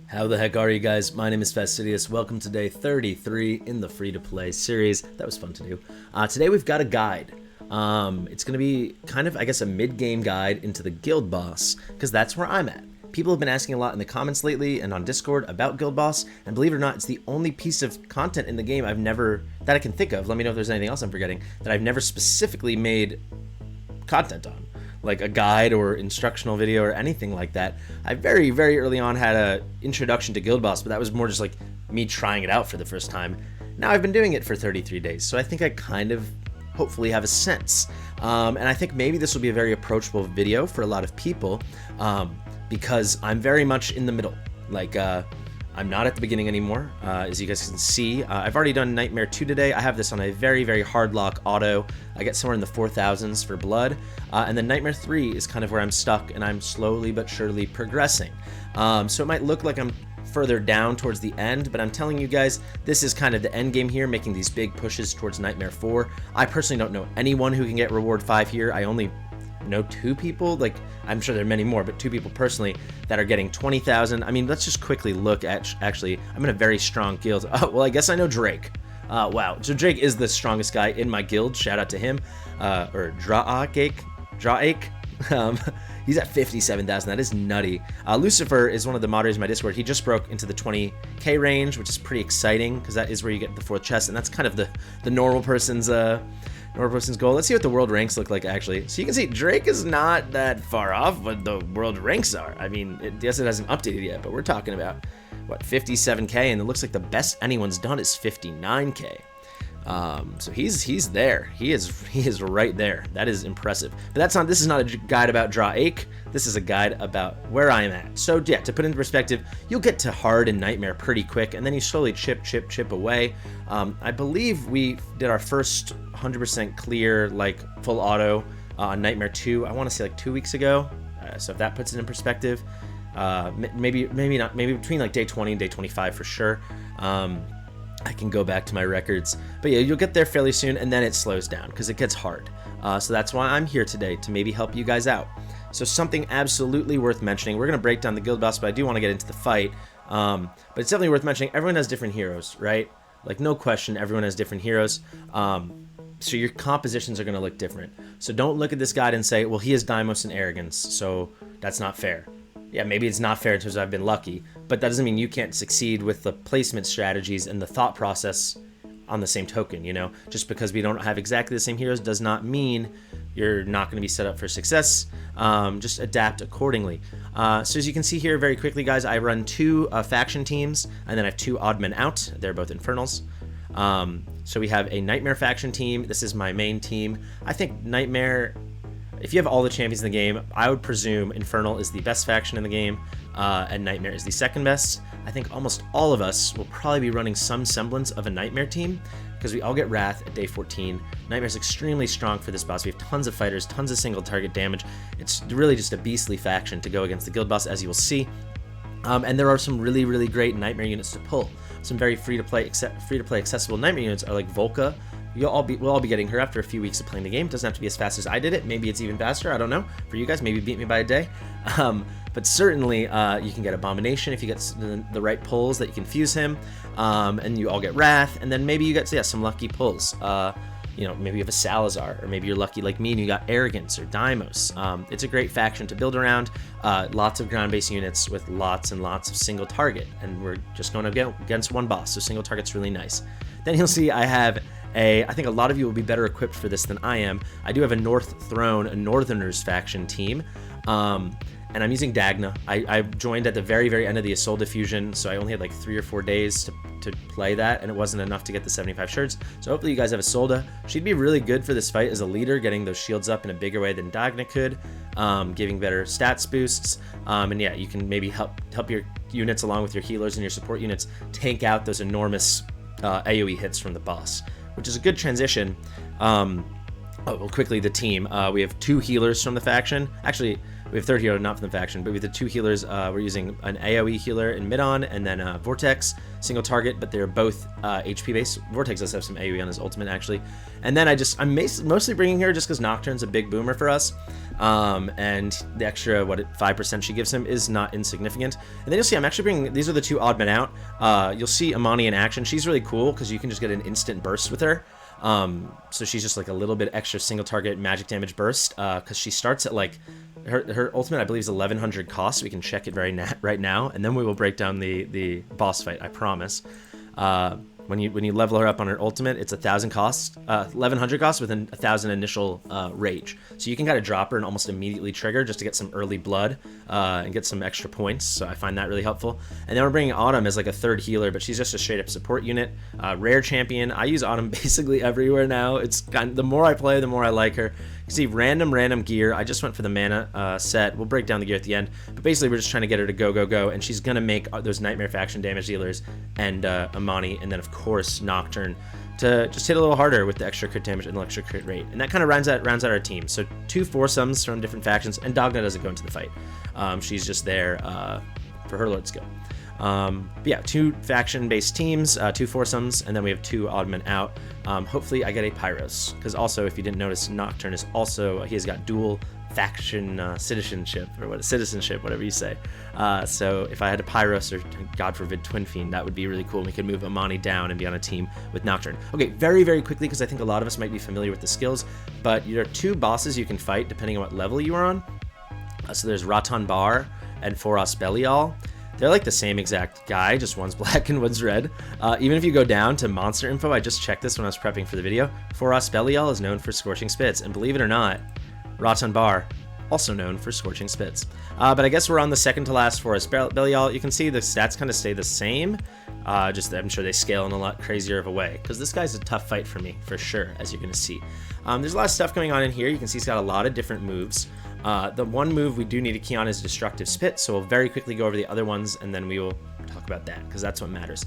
How the heck are you guys? My name is Fastidious. Welcome to day 33 in the free-to-play series. That was fun to do. Today we've got a guide. It's going to be kind of, I guess, a mid-game guide into the guild boss, because that's where I'm at. People have been asking a lot in the comments lately and on Discord about guild boss, and believe it or not, it's the only piece of content in the game that I can think of, let me know if there's anything else I'm forgetting, that I've never specifically made content on. Like a guide or instructional video or anything like that. I very, very early on had a introduction to Guild Boss, but that was more just like me trying it out for the first time. Now I've been doing it for 33 days, so I think I kind of hopefully have a sense. And I think maybe this will be a very approachable video for a lot of people because I'm very much in the middle. Like, I'm not at the beginning anymore, as you guys can see. I've already done Nightmare 2 today. I have this on a very, very hard lock auto. I get somewhere in the 4,000s for blood. And then Nightmare 3 is kind of where I'm stuck, and I'm slowly but surely progressing. So it might look like I'm further down towards the end, but I'm telling you guys, this is kind of the end game here, making these big pushes towards Nightmare 4. I personally don't know anyone who can get Reward 5 here. I only know 2 people, like I'm sure there are many more, but 2 people personally that are getting 20,000. I mean, let's just quickly look at, actually, I'm in a very strong guild. Oh, well, I guess I know Drake. Wow, so Drake is the strongest guy in my guild. Shout out to him. Or Draake. He's at 57,000. That is nutty. Lucifer is one of the moderators in my Discord. He just broke into the 20k range, which is pretty exciting because that is where you get the 4th chest, and that's kind of the normal person's goal. Let's see what the world ranks look like, actually. So you can see Drake is not that far off what the world ranks are. I mean, yes, it hasn't updated yet, but we're talking about, what, 57k, and it looks like the best anyone's done is 59k. So he's there. He is right there. That is impressive. But this is not a guide about Draake. This is a guide about where I'm at. So yeah, to put it into perspective, you'll get to hard and Nightmare pretty quick, and then you slowly chip away. I believe we did our first 100% clear, like full auto on Nightmare 2. I want to say like 2 weeks ago. So if that puts it in perspective, maybe between like day 20 and day 25 for sure. I can go back to my records, but yeah, you'll get there fairly soon, and then it slows down because it gets hard. So that's why I'm here today, to maybe help you guys out. So something absolutely worth mentioning. We're gonna break down the guild boss, but I do want to get into the fight. But it's definitely worth mentioning. Everyone has different heroes, right? Like, no question, everyone has different heroes. So your compositions are gonna look different. So don't look at this guide and say, well, he has Deimos and Arrogance, so that's not fair. Yeah, maybe it's not fair in terms of I've been lucky, but that doesn't mean you can't succeed with the placement strategies and the thought process on the same token, you know? Just because we don't have exactly the same heroes does not mean you're not going to be set up for success. Just adapt accordingly. So as you can see here very quickly, guys, I run 2 faction teams, and then I have 2 odd men out. They're both Infernals. So we have a Nightmare faction team. This is my main team. I think Nightmare... If you have all the champions in the game, I would presume Infernal is the best faction in the game, and Nightmare is the second best. I think almost all of us will probably be running some semblance of a Nightmare team, because we all get Wrath at day 14. Nightmare is extremely strong for this boss. We have tons of fighters, tons of single target damage. It's really just a beastly faction to go against the guild boss, as you will see. And there are some really, really great Nightmare units to pull. Some very free-to-play accessible Nightmare units are like Volca. We'll all be getting her after a few weeks of playing the game. It doesn't have to be as fast as I did it. Maybe it's even faster. I don't know. For you guys, maybe beat me by a day. But certainly, you can get Abomination if you get the right pulls that you can fuse him. And you all get Wrath. And then maybe you get some lucky pulls. You know, maybe you have a Salazar, or maybe you're lucky like me and you got Arrogance or Deimos. It's a great faction to build around. Lots of ground-based units with lots and lots of single target. And we're just going to go against one boss, so single target's really nice. Then you'll see I have I think a lot of you will be better equipped for this than I am. I do have a North Throne, a Northerners faction team, and I'm using Dagna. I joined at the very, very end of the Assault Diffusion, so I only had like 3 or 4 days to play that, and it wasn't enough to get the 75 shards. So hopefully you guys have a Solda. She'd be really good for this fight as a leader, getting those shields up in a bigger way than Dagna could, giving better stats boosts, and yeah, you can maybe help your units along with your healers and your support units tank out those enormous AoE hits from the boss, which is a good transition. Well, quickly, the team. We have 2 healers from the faction. Actually, We have third healer, not from the faction, but with the 2 healers, we're using an AoE healer in Midan and then Vortex, single target, but they're both HP based. Vortex does have some AoE on his ultimate actually. And then I'm mostly bringing her just because Nocturne's a big boomer for us. And the extra, 5% she gives him is not insignificant. And then you'll see I'm actually bringing, these are the 2 odd men out. You'll see Imani in action. She's really cool because you can just get an instant burst with her. So she's just like a little bit extra single target magic damage burst, because she starts at like, her ultimate I believe is 1100 cost. We can check it right now, and then we will break down the boss fight, I promise. When you level her up on her ultimate, it's 1,000 cost, 1,100 cost with 1,000 initial rage. So you can kind of drop her and almost immediately trigger just to get some early blood and get some extra points. So I find that really helpful. And then we're bringing Autumn as like a 3rd healer, but she's just a straight up support unit. Rare champion. I use Autumn basically everywhere now. It's the more I play, the more I like her. You see random gear. I just went for the mana set. We'll break down the gear at the end, but basically we're just trying to get her to go, and she's gonna make those Nightmare faction damage dealers and Imani, and then of course Nocturne to just hit a little harder with the extra crit damage and extra crit rate, and that kind of rounds out our team. So 2 foursomes from different factions, and Dagna doesn't go into the fight. She's just there for her Lord's skill. But yeah, 2 faction-based teams, 2 foursomes, and then we have 2 odd men out. Hopefully I get a Pyros, because also, if you didn't notice, Nocturne is also, he has got dual faction citizenship, whatever you say. So if I had a Pyros or, God forbid, Twin Fiend, that would be really cool. We could move Imani down and be on a team with Nocturne. Okay, very quickly, because I think a lot of us might be familiar with the skills, but there are 2 bosses you can fight depending on what level you are on. So there's Ratan Bar and Foras Belial. They're like the same exact guy, just one's black and one's red. Even if you go down to monster info, I just checked this when I was prepping for the video. Foras Belial is known for Scorching Spits, and believe it or not, Ratan Bar, also known for Scorching Spits. But I guess we're on the second to last Foras Belial. You can see the stats kind of stay the same, just I'm sure they scale in a lot crazier of a way, because this guy's a tough fight for me, for sure, as you're going to see. There's a lot of stuff going on in here. You can see he's got a lot of different moves. The one move we do need to key on is Destructive Spit, so we'll very quickly go over the other ones, and then we will talk about that, because that's what matters.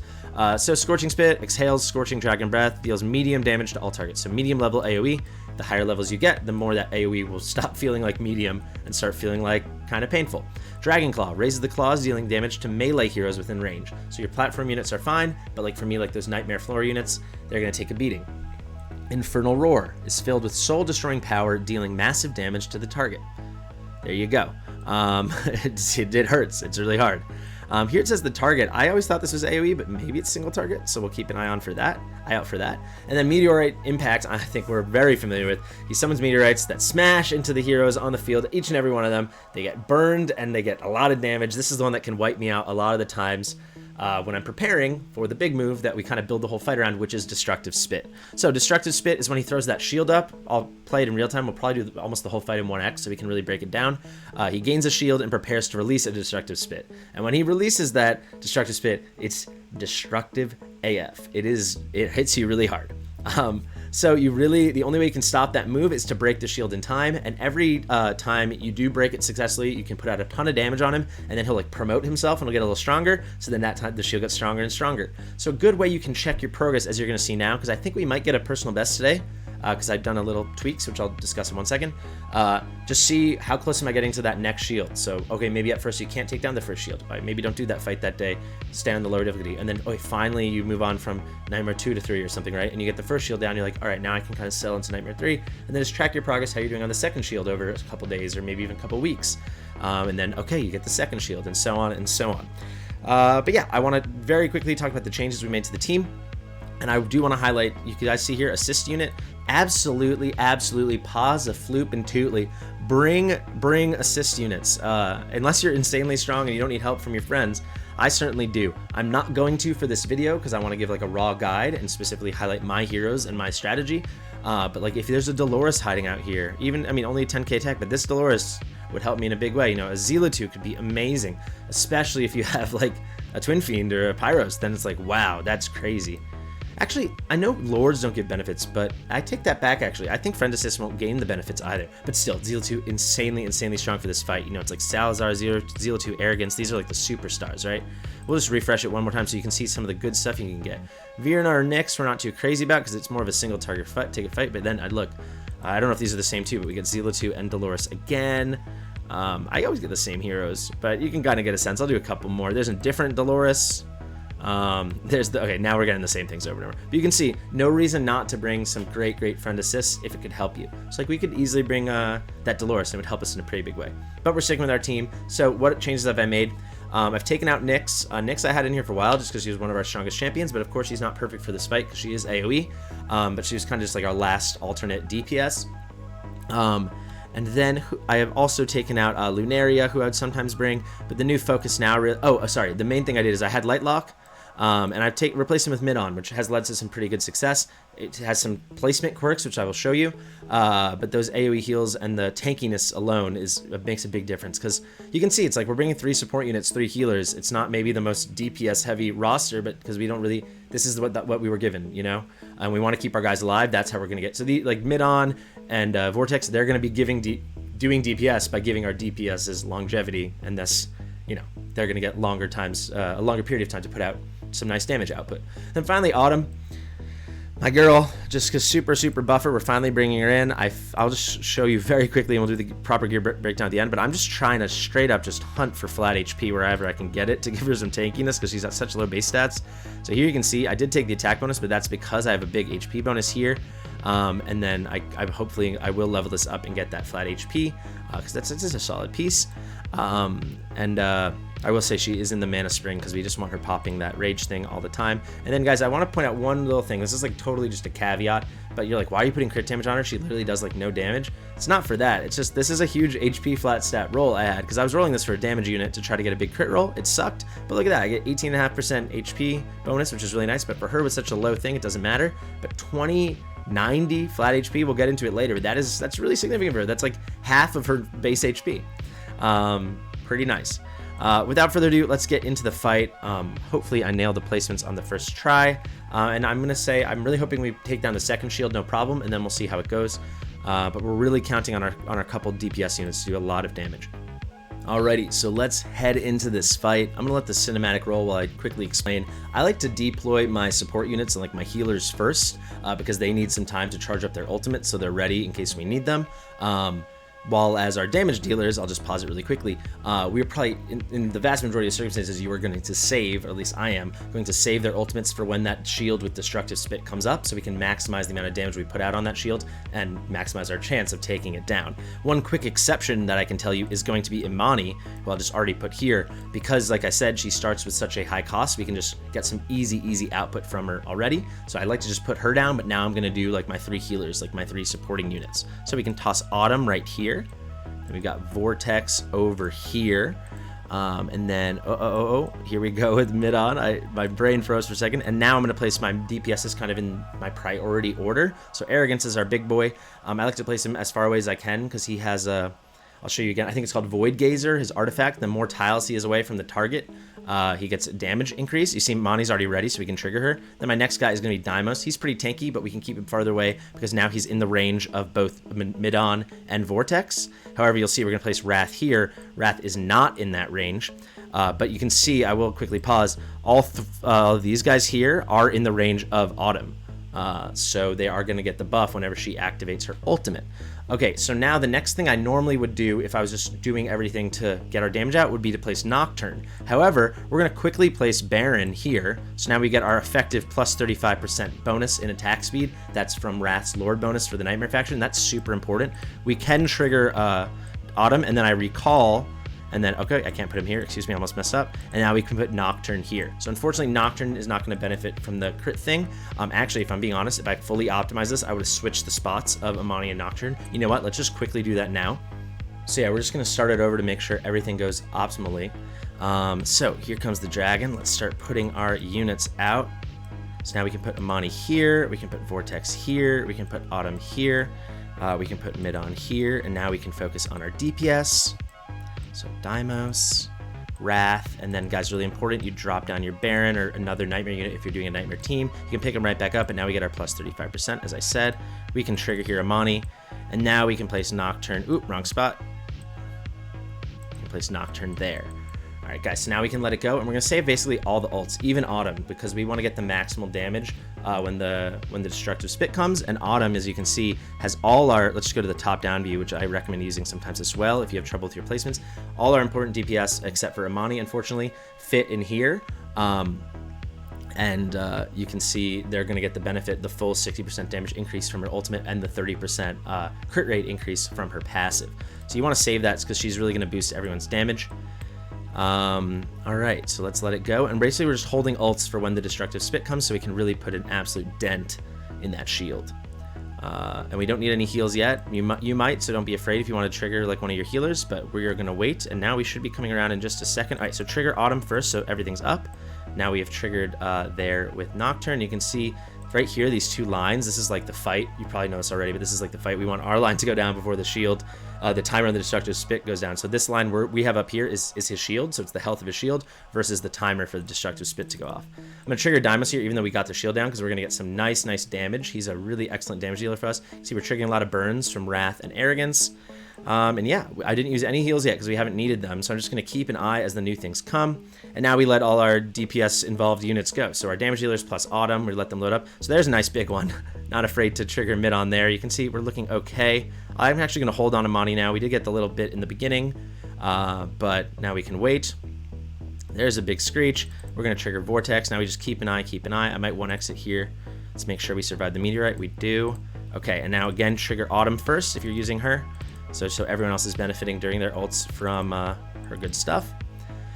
So Scorching Spit exhales Scorching Dragon Breath, deals medium damage to all targets. So medium level AoE. The higher levels you get, the more that AoE will stop feeling like medium and start feeling like kind of painful. Dragon Claw raises the claws, dealing damage to melee heroes within range. So your platform units are fine, but like for me, like those Nightmare Floor units, they're going to take a beating. Infernal Roar is filled with soul-destroying power, dealing massive damage to the target. There you go. It hurts. It's really hard. Here it says the target. I always thought this was AoE, but maybe it's single target, so we'll keep an eye out for that. And then Meteorite Impact, I think we're very familiar with. He summons meteorites that smash into the heroes on the field, each and every one of them. They get burned, and they get a lot of damage. This is the one that can wipe me out a lot of the times when I'm preparing for the big move that we kind of build the whole fight around, which is Destructive Spit. So Destructive Spit is when he throws that shield up. I'll play it in real time. We'll probably do almost the whole fight in 1x, so we can really break it down. He gains a shield and prepares to release a Destructive Spit. And when he releases that Destructive Spit, it's destructive AF. It hits you really hard. So the only way you can stop that move is to break the shield in time, and every time you do break it successfully, you can put out a ton of damage on him, and then he'll like promote himself and he'll get a little stronger, so then that time the shield gets stronger and stronger. So a good way you can check your progress, as you're going to see now, because I think we might get a personal best today, because I've done a little tweaks, which I'll discuss in 1 second. Just see how close am I getting to that next shield. So, okay, maybe at first you can't take down the first shield. Maybe don't do that fight that day. Stay on the lower difficulty. And then, finally you move on from Nightmare 2 to 3 or something, right? And you get the first shield down. You're like, all right, now I can kind of settle into Nightmare 3. And then just track your progress, how you're doing on the second shield over a couple days or maybe even a couple weeks. And then, okay, you get the second shield, and so on and so on. But yeah, I want to very quickly talk about the changes we made to the team. And I do want to highlight, you guys see here, assist unit. Absolutely pause a floop and tootly. Bring assist units. Unless you're insanely strong and you don't need help from your friends, I certainly do. I'm not going to for this video because I want to give like a raw guide and specifically highlight my heroes and my strategy. But like if there's a Dolores hiding out here, only 10k attack, but this Dolores would help me in a big way. You know, a Zealot could be amazing, especially if you have like a Twin Fiend or a Pyros. Then it's like, wow, that's crazy. Actually, I know Lords don't give benefits, but I take that back, actually. I think Friend Assist won't gain the benefits either. But still, Zeal 2, insanely strong for this fight. You know, it's like Salazar, Zeal 2, Arrogance. These are like the superstars, right? We'll just refresh it one more time so you can see some of the good stuff you can get. Virna or Nyx, we're not too crazy about because it's more of a single target fight, take a fight. But then, I don't know if these are the same too, but we get Zeal 2 and Dolores again. I always get the same heroes, but you can kind of get a sense. I'll do a couple more. There's a different Dolores. Okay, now we're getting the same things over and over. But you can see, no reason not to bring some great friend assists if it could help you. So like we could easily bring that Dolores, and it would help us in a pretty big way. But we're sticking with our team. So what changes have I made? I've taken out Nyx. Nyx I had in here for a while just because she was one of our strongest champions, but of course she's not perfect for this fight because she is AoE. But she was kind of just like our last alternate DPS. And then I have also taken out Lunaria, who I would sometimes bring, but the new focus now sorry, the main thing I did is I had Lightlock, and I've replaced him with Midan, which has led to some pretty good success. It has some placement quirks, which I will show you, but those AoE heals and the tankiness alone makes a big difference, because you can see it's like we're bringing 3 support units, 3 healers. It's not maybe the most DPS heavy roster, but because we don't really, this is what we were given, you know, and we want to keep our guys alive. That's how we're gonna get. So like Midan and Vortex, they're gonna be doing DPS by giving our DPS's longevity, and thus, you know, they're gonna get longer times, a longer period of time to put out some nice damage output. Then finally, Autumn, my girl, just because super buffer, we're finally bringing her in. I'll just show you very quickly, and we'll do the proper gear breakdown at the end, but I'm just trying to straight up just hunt for flat HP wherever I can get it to give her some tankiness, because she's got such low base stats. So here you can see I did take the attack bonus, but that's because I have a big HP bonus here. And then I hopefully I will level this up and get that flat HP, because that's just a solid piece. I will say she is in the Mana Spring because we just want her popping that rage thing all the time. And then guys, I want to point out one little thing. This is like totally just a caveat, but you're like, why are you putting crit damage on her? She literally does like no damage. It's not for that. It's just, this is a huge HP flat stat roll I had because I was rolling this for a damage unit to try to get a big crit roll. It sucked, but look at that. I get 18.5% HP bonus, which is really nice, but for her with such a low thing, it doesn't matter. But 90 flat HP, we'll get into it later, but that's really significant for her. That's like half of her base HP. Pretty nice. Without further ado, let's get into the fight. Hopefully I nailed the placements on the first try, and I'm gonna say I'm really hoping we take down the second shield, no problem, and then we'll see how it goes. But we're really counting on our couple DPS units to do a lot of damage. Alrighty, so let's head into this fight. I'm gonna let the cinematic roll while I quickly explain. I like to deploy my support units and like my healers first, because they need some time to charge up their ultimates so they're ready in case we need them. While as our damage dealers, I'll just pause it really quickly, we're probably, in the vast majority of circumstances, you are going to save, or at least I am, going to save their ultimates for when that shield with Destructive Spit comes up, so we can maximize the amount of damage we put out on that shield, and maximize our chance of taking it down. One quick exception that I can tell you is going to be Imani, who I'll just already put here, because like I said, she starts with such a high cost, we can just get some easy output from her already, so I'd like to just put her down, but now I'm going to do like my 3 healers, like my 3 supporting units. So we can toss Autumn right here. And we've got Vortex over here, and then here we go with Midan. My brain froze for a second, and now I'm going to place my DPSs kind of in my priority order. So Arrogance is our big boy. I like to place him as far away as I can because he has a, I'll show you again, I think it's called Void Gazer, his artifact. The more tiles he is away from the target, he gets a damage increase. You see Mani's already ready, so we can trigger her. Then my next guy is going to be Deimos. He's pretty tanky, but we can keep him farther away because now he's in the range of both Midan and Vortex. However, you'll see we're going to place Wrath here. Wrath is not in that range, but you can see, I will quickly pause, all of these guys here are in the range of Autumn. So they are going to get the buff whenever she activates her ultimate. Okay, so now the next thing I normally would do if I was just doing everything to get our damage out would be to place Nocturne. However, we're going to quickly place Baron here. So now we get our effective plus 35% bonus in attack speed. That's from Wrath's Lord bonus for the Nightmare faction. That's super important. We can trigger Autumn, and then I recall, and then, okay, I can't put him here, excuse me, I almost messed up. And now we can put Nocturne here. So unfortunately, Nocturne is not going to benefit from the crit thing. Actually, if I'm being honest, if I fully optimize this, I would have switched the spots of Imani and Nocturne. You know what, let's just quickly do that now. So yeah, we're just going to start it over to make sure everything goes optimally. So here comes the dragon. Let's start putting our units out. So now we can put Imani here, we can put Vortex here, we can put Autumn here, we can put Midan here, and now we can focus on our DPS. So Deimos, Wrath, and then guys, really important, you drop down your Baron or another Nightmare unit if you're doing a Nightmare team. You can pick them right back up, and now we get our plus 35%, as I said. We can trigger here Imani, and now we can place Nocturne. Oop, wrong spot. We can place Nocturne there. All right, guys, so now we can let it go, and we're gonna save basically all the ults, even Autumn, because we want to get the maximal damage when the destructive spit comes. And Autumn, as you can see, has all our, let's just go to the top-down view, which I recommend using sometimes as well if you have trouble with your placements. All our important DPS, except for Imani, unfortunately, fit in here. You can see they're going to get the benefit, the full 60% damage increase from her ultimate and the 30% crit rate increase from her passive. So you want to save that because she's really going to boost everyone's damage. Alright, so let's let it go. And basically we're just holding ults for when the destructive spit comes so we can really put an absolute dent in that shield. And we don't need any heals yet. You might, so don't be afraid if you want to trigger like one of your healers, but we're going to wait. And now we should be coming around in just a second. Alright, so trigger Autumn first so everything's up. Now we have triggered there with Nocturne. You can see right here, these two lines. This is like the fight. You probably know this already, but this is like the fight. We want our line to go down before the shield. The timer on the destructive spit goes down. So this line we have up here is his shield. So it's the health of his shield versus the timer for the destructive spit to go off. I'm going to trigger Deimos here, even though we got the shield down, because we're going to get some nice damage. He's a really excellent damage dealer for us. See, we're triggering a lot of burns from Wrath and Arrogance. And yeah, I didn't use any heals yet because we haven't needed them. So I'm just going to keep an eye as the new things come. And now we let all our DPS involved units go. So our damage dealers plus Autumn, we let them load up. So there's a nice big one. Not afraid to trigger Midan there. You can see we're looking okay. I'm actually going to hold on to Imani now. We did get the little bit in the beginning, but now we can wait. There's a big screech. We're going to trigger Vortex. Now we just keep an eye, I might 1-exit here. Let's make sure we survive the meteorite. We do. Okay, and now again, trigger Autumn first if you're using her. So everyone else is benefiting during their ults from her good stuff.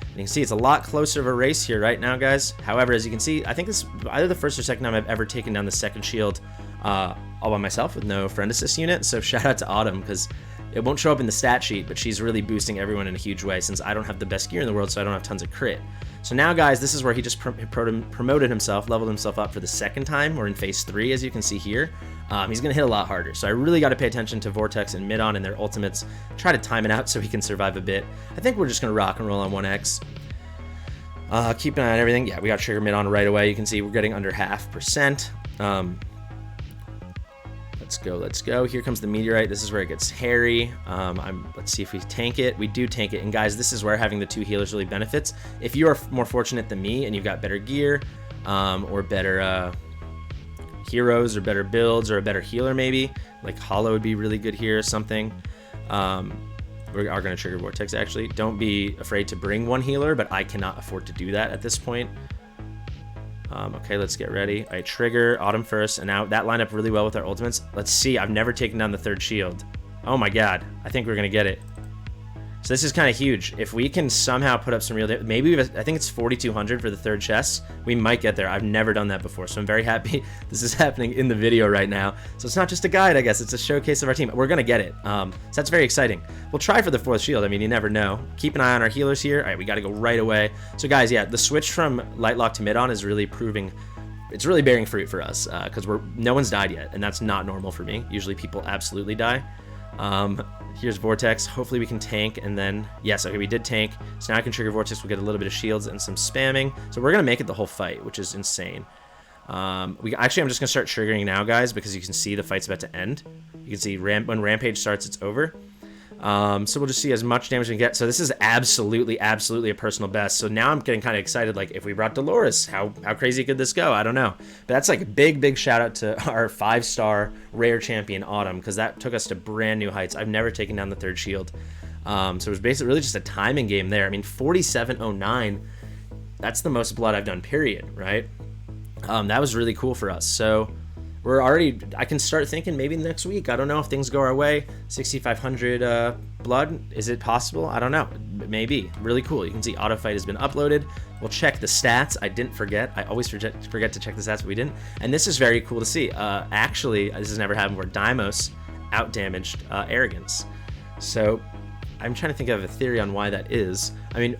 And you can see it's a lot closer of a race here right now, guys. However, as you can see, I think this is either the first or second time I've ever taken down the second shield all by myself with no friend assist unit. So shout out to Autumn, because it won't show up in the stat sheet, but she's really boosting everyone in a huge way since I don't have the best gear in the world, so I don't have tons of crit. So now, guys, this is where he just promoted himself, leveled himself up for the second time. We're in phase 3, as you can see here. He's going to hit a lot harder, so I really got to pay attention to Vortex and Midan and their ultimates. Try to time it out so he can survive a bit. I think we're just going to rock and roll on 1x. Keep an eye on everything. Yeah, we got trigger Midan right away. You can see we're getting under 0.5%. Let's go. Here comes the meteorite. This is where it gets hairy. Let's see if we tank it. We do tank it. And guys, this is where having the 2 healers really benefits. If you are more fortunate than me and you've got better gear or better heroes or better builds or a better healer maybe, like Hollow would be really good here or something. We are going to trigger Vortex actually. Don't be afraid to bring 1 healer, but I cannot afford to do that at this point. Okay, let's get ready. All right, trigger Autumn first, and now that lined up really well with our ultimates. Let's see. I've never taken down the 3rd shield. Oh my god. I think we're going to get it. So this is kind of huge. If we can somehow put up some real... Maybe, I think it's 4,200 for the 3rd chest. We might get there. I've never done that before, so I'm very happy this is happening in the video right now. So it's not just a guide, I guess. It's a showcase of our team. We're going to get it. So that's very exciting. We'll try for the 4th shield. I mean, you never know. Keep an eye on our healers here. All right, we got to go right away. So guys, yeah, the switch from Lightlock to Midan is really proving... It's really bearing fruit for us because no one's died yet, and that's not normal for me. Usually people absolutely die. Here's Vortex. Hopefully we can tank, and then yes, okay, we did tank. So now I can trigger Vortex. We'll get a little bit of shields and some spamming. So we're gonna make it the whole fight, which is insane. I'm just gonna start triggering now, guys, because you can see the fight's about to end. You can see when Rampage starts, it's over. So we'll just see as much damage as we can get. So this is absolutely a personal best. So now I'm getting kind of excited. Like if we brought Dolores, how crazy could this go? I don't know. But that's like a big shout out to our 5-star rare champion Autumn, because that took us to brand new heights. I've never taken down the 3rd shield. So it was basically really just a timing game there. I mean, 4709. That's the most blood I've done. Period. Right. That was really cool for us. So. I can start thinking maybe next week. I don't know if things go our way. 6,500 blood. Is it possible? I don't know. Maybe. Really cool. You can see Autofight has been uploaded. We'll check the stats. I didn't forget. I always forget to check the stats, but we didn't. And this is very cool to see. Actually, this has never happened where Deimos outdamaged Arrogance. So I'm trying to think of a theory on why that is. I mean,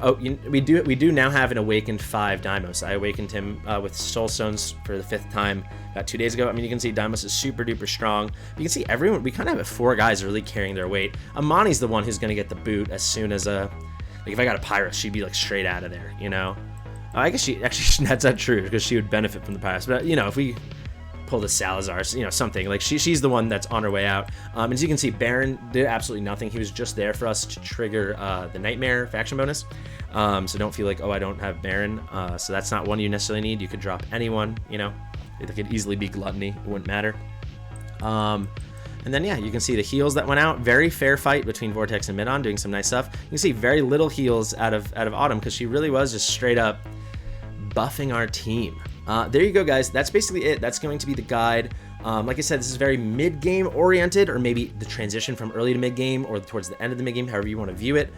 we do now have an awakened 5 Deimos. I awakened him with Soul Stones for the 5th time about 2 days ago. I mean, you can see Deimos is super duper strong. But you can see everyone. We kind of have 4 guys really carrying their weight. Imani's the one who's going to get the boot as soon as like if I got a Pyrus, she'd be like straight out of there, you know. I guess she actually that's not true because she would benefit from the Pyrus. But you know, if we pull the Salazars, you know, something. Like, she's the one that's on her way out. As you can see, Baron did absolutely nothing. He was just there for us to trigger the Nightmare faction bonus. So don't feel like, oh, I don't have Baron. So that's not one you necessarily need. You could drop anyone, you know. It could easily be Gluttony. It wouldn't matter. And then, yeah, you can see the heals that went out. Very fair fight between Vortex and Midan, doing some nice stuff. You can see very little heals out of Autumn, because she really was just straight up buffing our team. There you go, guys. That's basically it. That's going to be the guide. Like I said, this is very mid-game oriented, or maybe the transition from early to mid-game or towards the end of the mid-game, however you want to view it.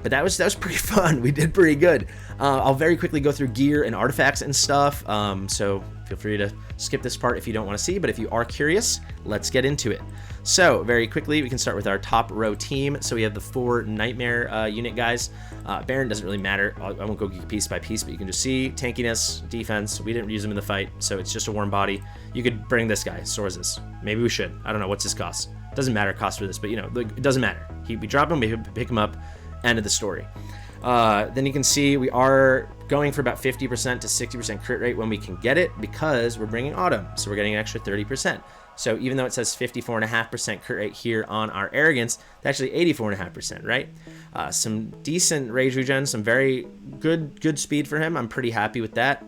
But that was pretty fun. We did pretty good. I'll very quickly go through gear and artifacts and stuff. So feel free to skip this part if you don't want to see, but if you are curious, let's get into it. So very quickly, we can start with our top row team. So we have the 4 Nightmare unit guys. Baron doesn't really matter. I won't go piece by piece, but you can just see tankiness, defense. We didn't use him in the fight, so it's just a warm body. You could bring this guy, Sorzes. Maybe we should. I don't know what's his cost. Doesn't matter cost for this, but you know, it doesn't matter. We drop him, we pick him up. End of the story. Then you can see we are going for about 50% to 60% crit rate when we can get it, because we're bringing Autumn, so we're getting an extra 30%. So even though it says 54.5% crit rate here on our Arrogance, it's actually 84.5%, right? Some decent rage regen, some very good speed for him. I'm pretty happy with that.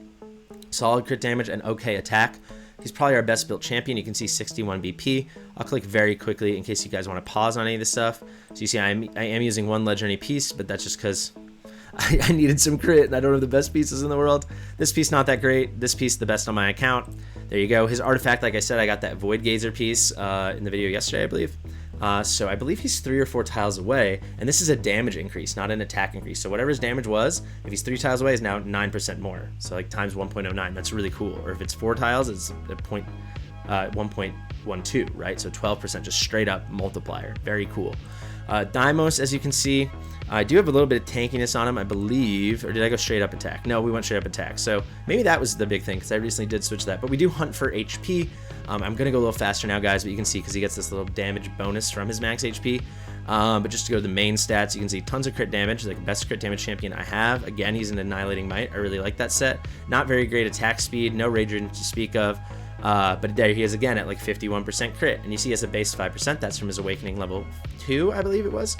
Solid crit damage and okay attack. He's probably our best built champion. You can see 61 BP. I'll click very quickly in case you guys want to pause on any of this stuff. So you see I am using 1 legendary piece, but that's just because I needed some crit and I don't have the best pieces in the world. This piece not that great. This piece the best on my account. There you go. His artifact, like I said, I got that Void Gazer piece in the video yesterday, I believe. So I believe he's 3 or 4 tiles away, and this is a damage increase, not an attack increase. So whatever his damage was, if he's 3 tiles away, is now 9% more. So like times 1.09, that's really cool. Or if it's 4 tiles, it's a 1.12, right? So 12%, just straight up multiplier. Very cool. Deimos, as you can see, I do have a little bit of tankiness on him, I believe. Or did I go straight up attack? No, we went straight up attack. So maybe that was the big thing, because I recently did switch that. But we do hunt for HP. I'm going to go a little faster now, guys, but you can see because he gets this little damage bonus from his max HP. But just to go to the main stats, you can see tons of crit damage, like the best crit damage champion I have. Again, he's an Annihilating Might. I really like that set. Not very great attack speed, no rage regen to speak of. But there he is again at like 51% crit. And you see he has a base 5%. That's from his Awakening level 2, I believe it was.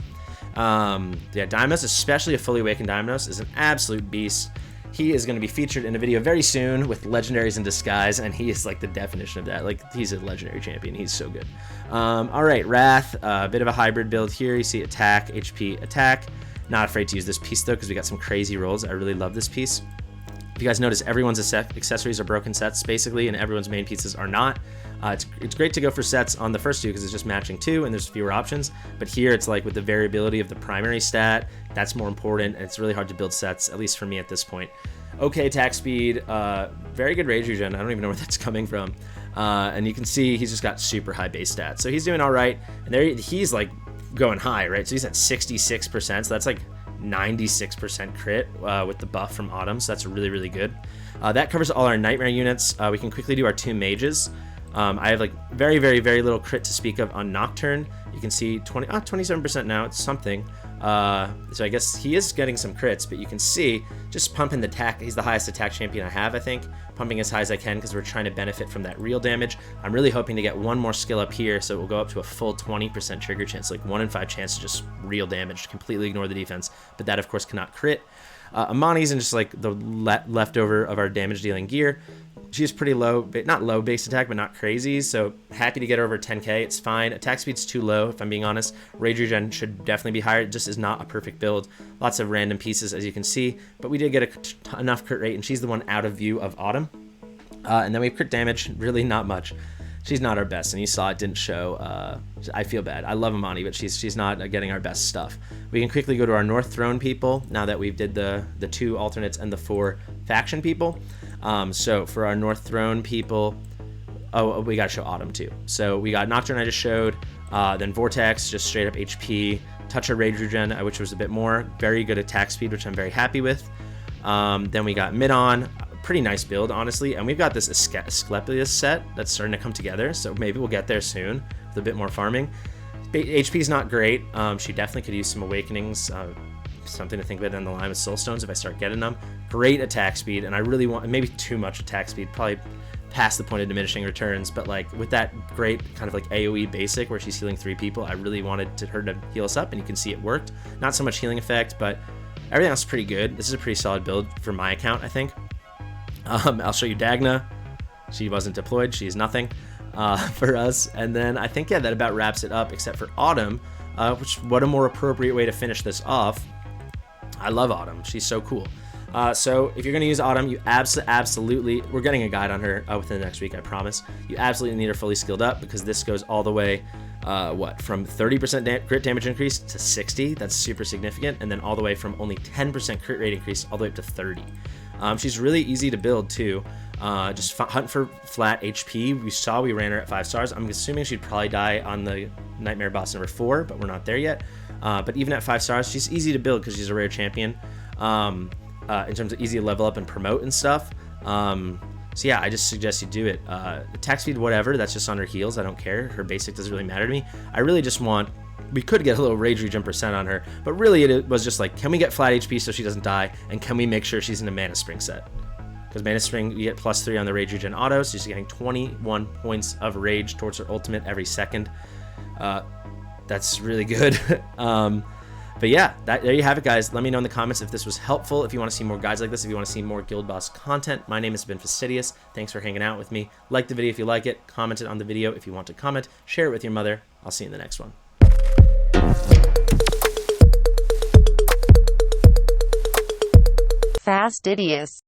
Yeah, Deimos, especially a fully awakened Deimos, is an absolute beast. He is going to be featured in a video very soon with legendaries in disguise, and he is like the definition of that. Like, he's a legendary champion. He's so good. All right, Wrath, a bit of a hybrid build here. You see attack, HP, attack. Not afraid to use this piece though, because we got some crazy rolls. I really love this piece. If you guys notice, everyone's accessories are broken sets basically, and everyone's main pieces are not. It's great to go for sets on the first 2 because it's just matching 2 and there's fewer options. But here it's like with the variability of the primary stat, that's more important, and it's really hard to build sets, at least for me at this point. Okay attack speed, very good rage regen. I don't even know where that's coming from. And you can see he's just got super high base stats. So he's doing all right. And there he's like going high, right? So he's at 66%. So that's like 96% crit with the buff from Autumn. So that's really, really good. That covers all our Nightmare units. We can quickly do our 2 mages. I have like very, very, very little crit to speak of on Nocturne. You can see 27% now. It's something. So I guess he is getting some crits, but you can see just pumping the attack. He's the highest attack champion I have, I think. Pumping as high as I can because we're trying to benefit from that real damage. I'm really hoping to get one more skill up here, so it will go up to a full 20% trigger chance, like 1 in 5 chance to just real damage, completely ignore the defense. But that, of course, cannot crit. Imani's in just like the leftover of our damage dealing gear. She's pretty low, not low base attack, but not crazy. So happy to get her over 10k. It's fine. Attack speed's too low, if I'm being honest. Rage regen should definitely be higher. It just is not a perfect build. Lots of random pieces, as you can see. But we did get enough crit rate, and she's the one out of view of Autumn. And then we have crit damage, really not much. She's not our best, and you saw it didn't show. I feel bad. I love Imani, but she's not getting our best stuff. We can quickly go to our North Throne people now that we've did the 2 alternates and the 4 faction people. So for our North Throne people, we got to show Autumn too. So we got Nocturne I just showed, then Vortex, just straight up HP, touch of rage regen, which was a bit more, very good attack speed, which I'm very happy with. Then we got Midan, pretty nice build, honestly, and we've got this Asclepius set that's starting to come together, so maybe we'll get there soon with a bit more farming. HP is not great. She definitely could use some awakenings. Something to think about down the line with soul stones if I start getting them. Great attack speed, and I really want maybe too much attack speed, probably past the point of diminishing returns, but like with that great kind of like AoE basic where she's healing 3 people, I really wanted her to heal us up, and you can see it worked. Not so much healing effect, but everything else is pretty good. This is a pretty solid build for my account, I think. I'll show you Dagna. She wasn't deployed, she's nothing for us. And then I think, yeah, that about wraps it up, except for Autumn, which, what a more appropriate way to finish this off. I love Autumn, she's so cool. So if you're going to use Autumn, you absolutely, we're getting a guide on her within the next week, I promise. You absolutely need her fully skilled up, because this goes all the way, from 30% crit damage increase to 60. That's super significant. And then all the way from only 10% crit rate increase all the way up to 30. She's really easy to build too. Just hunt for flat HP. We ran her at 5 stars. I'm assuming she'd probably die on the Nightmare boss number 4, but we're not there yet. But even at 5 stars, she's easy to build because she's a rare champion. In terms of easy to level up and promote and stuff. So yeah, I just suggest you do it. Attack speed, whatever, that's just on her heals. I don't care. Her basic doesn't really matter to me. I really just want, we could get a little rage regen percent on her, but really it was just like, can we get flat HP so she doesn't die, and can we make sure she's in a Mana Spring set? Because Mana Spring, you get +3 on the rage regen auto, so she's getting 21 points of rage towards her ultimate every second. That's really good. But yeah, there you have it, guys. Let me know in the comments if this was helpful, if you want to see more guides like this, if you want to see more Guild Boss content. My name has been Fastidious. Thanks for hanging out with me. Like the video if you like it. Comment it on the video if you want to comment. Share it with your mother. I'll see you in the next one. Fastidious.